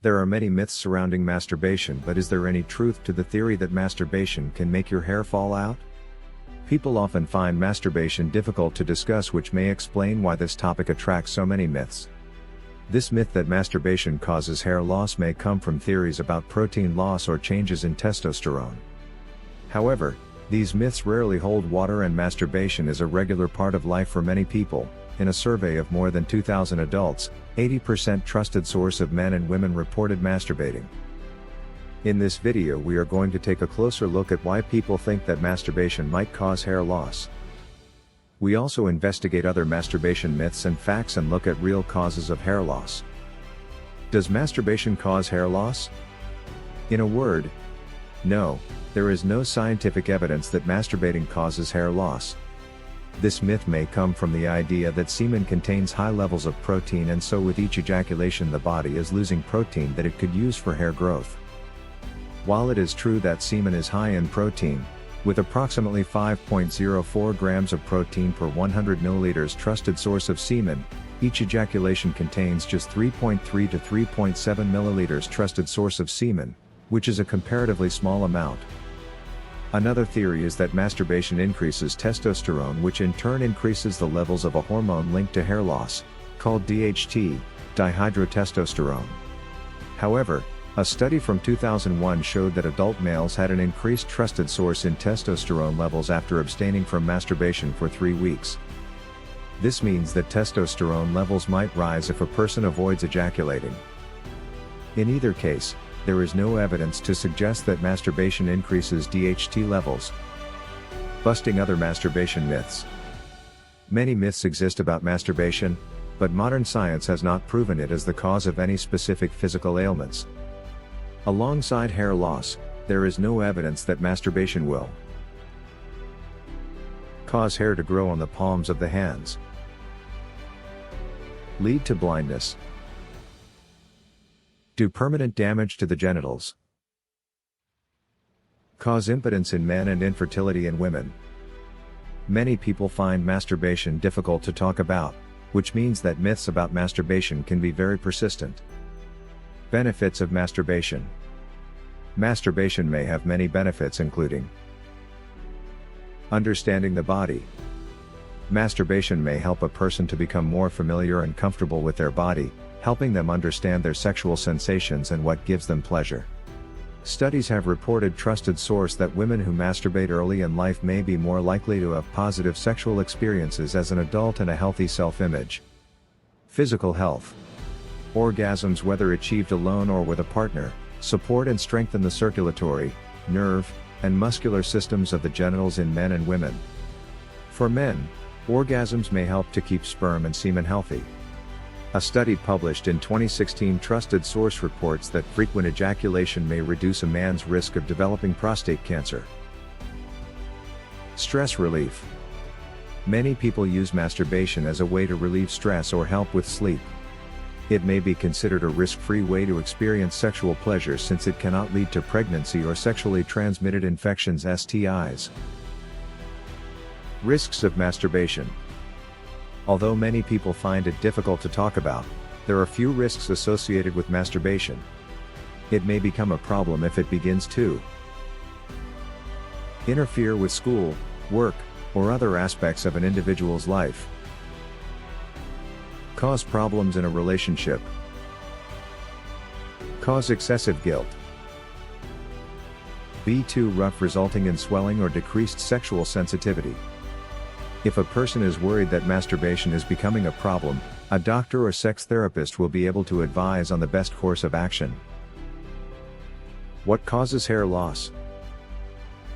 There are many myths surrounding masturbation, but is there any truth to the theory that masturbation can make your hair fall out? People often find masturbation difficult to discuss, which may explain why this topic attracts so many myths. This myth that masturbation causes hair loss may come from theories about protein loss or changes in testosterone. However, these myths rarely hold water, and masturbation is a regular part of life for many people. In a survey of more than 2,000 adults, 80% trusted source of men and women reported masturbating. In this video we are going to take a closer look at why people think that masturbation might cause hair loss. We also investigate other masturbation myths and facts and look at real causes of hair loss. Does masturbation cause hair loss? In a word, no, there is no scientific evidence that masturbating causes hair loss. This myth may come from the idea that semen contains high levels of protein, and so with each ejaculation the body is losing protein that it could use for hair growth. While it is true that semen is high in protein, with approximately 5.04 grams of protein per 100 milliliters trusted source of semen, each ejaculation contains just 3.3 to 3.7 milliliters trusted source of semen, which is a comparatively small amount. Another theory is that masturbation increases testosterone, which in turn increases the levels of a hormone linked to hair loss, called DHT, dihydrotestosterone. However, a study from 2001 showed that adult males had an increased trusted source in testosterone levels after abstaining from masturbation for 3 weeks. This means that testosterone levels might rise if a person avoids ejaculating. In either case, there is no evidence to suggest that masturbation increases DHT levels. Busting other masturbation myths. Many myths exist about masturbation, but modern science has not proven it as the cause of any specific physical ailments. Alongside hair loss, there is no evidence that masturbation will cause hair to grow on the palms of the hands, lead to blindness, do permanent damage to the genitals, cause impotence in men and infertility in women. Many people find masturbation difficult to talk about, which means that myths about masturbation can be very persistent. Benefits of masturbation. Masturbation may have many benefits, including understanding the body. Masturbation may help a person to become more familiar and comfortable with their body, helping them understand their sexual sensations and what gives them pleasure. Studies have reported trusted source that women who masturbate early in life may be more likely to have positive sexual experiences as an adult and a healthy self-image. Physical health. Orgasms, whether achieved alone or with a partner, support and strengthen the circulatory, nerve, and muscular systems of the genitals in men and women. For men, orgasms may help to keep sperm and semen healthy. A study published in 2016 trusted source reports that frequent ejaculation may reduce a man's risk of developing prostate cancer. Stress relief. Many people use masturbation as a way to relieve stress or help with sleep. It may be considered a risk-free way to experience sexual pleasure since it cannot lead to pregnancy or sexually transmitted infections (STIs). Risks of masturbation. Although many people find it difficult to talk about, there are few risks associated with masturbation. It may become a problem if it begins to interfere with school, work, or other aspects of an individual's life. Cause problems in a relationship. Cause excessive guilt. Be too rough, resulting in swelling or decreased sexual sensitivity. If a person is worried that masturbation is becoming a problem, a doctor or sex therapist will be able to advise on the best course of action. What causes hair loss?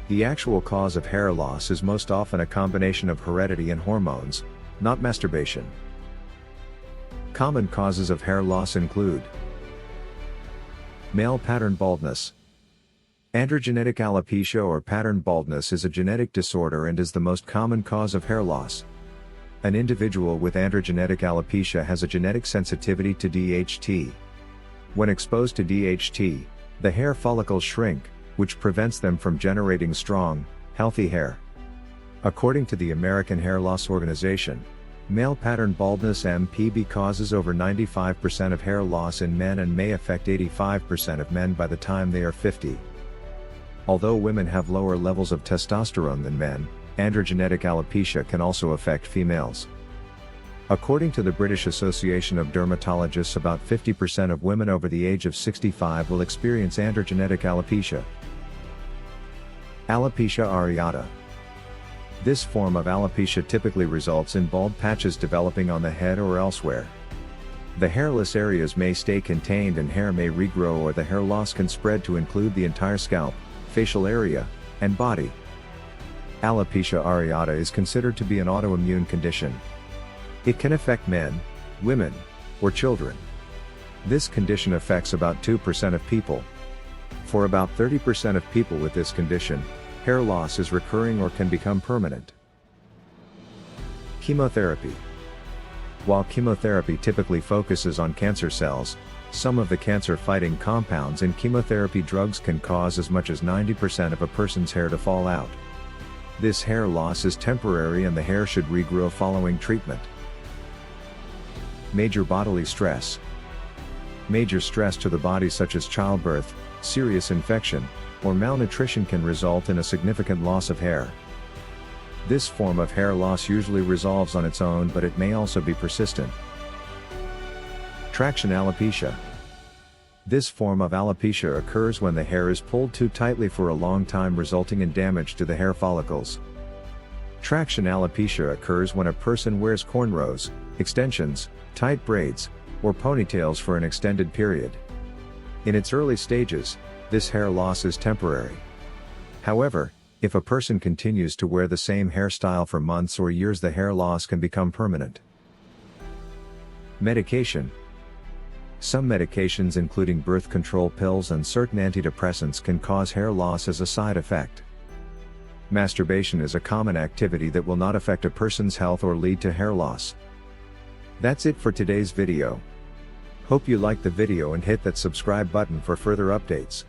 The actual cause of hair loss is most often a combination of heredity and hormones, not masturbation. Common causes of hair loss include male pattern baldness. Androgenetic alopecia or pattern baldness is a genetic disorder and is the most common cause of hair loss. An individual with androgenetic alopecia has a genetic sensitivity to DHT. When exposed to DHT, the hair follicles shrink, which prevents them from generating strong, healthy hair. According to the American Hair Loss Organization, Male pattern baldness (MPB) causes over 95% of hair loss in men and may affect 85% of men by the time they are 50. Although women have lower levels of testosterone than men, androgenetic alopecia can also affect females. According to the British Association of Dermatologists, about 50% of women over the age of 65 will experience androgenetic alopecia. Alopecia areata. This form of alopecia typically results in bald patches developing on the head or elsewhere. The hairless areas may stay contained and hair may regrow, or the hair loss can spread to include the entire scalp, facial area, and body. Alopecia areata is considered to be an autoimmune condition. It can affect men, women, or children. This condition affects about 2% of people. For about 30% of people with this condition, hair loss is recurring or can become permanent. Chemotherapy. While chemotherapy typically focuses on cancer cells, some of the cancer-fighting compounds in chemotherapy drugs can cause as much as 90% of a person's hair to fall out. This hair loss is temporary and the hair should regrow following treatment. Major bodily stress. Major stress to the body, such as childbirth, serious infection, or malnutrition, can result in a significant loss of hair. This form of hair loss usually resolves on its own, but it may also be persistent. Traction alopecia. This form of alopecia occurs when the hair is pulled too tightly for a long time, resulting in damage to the hair follicles. Traction alopecia occurs when a person wears cornrows, extensions, tight braids, or ponytails for an extended period. In its early stages, this hair loss is temporary. However, if a person continues to wear the same hairstyle for months or years, the hair loss can become permanent. Medication. Some medications, including birth control pills and certain antidepressants, can cause hair loss as a side effect. Masturbation is a common activity that will not affect a person's health or lead to hair loss. That's it for today's video. Hope you liked the video and hit that subscribe button for further updates.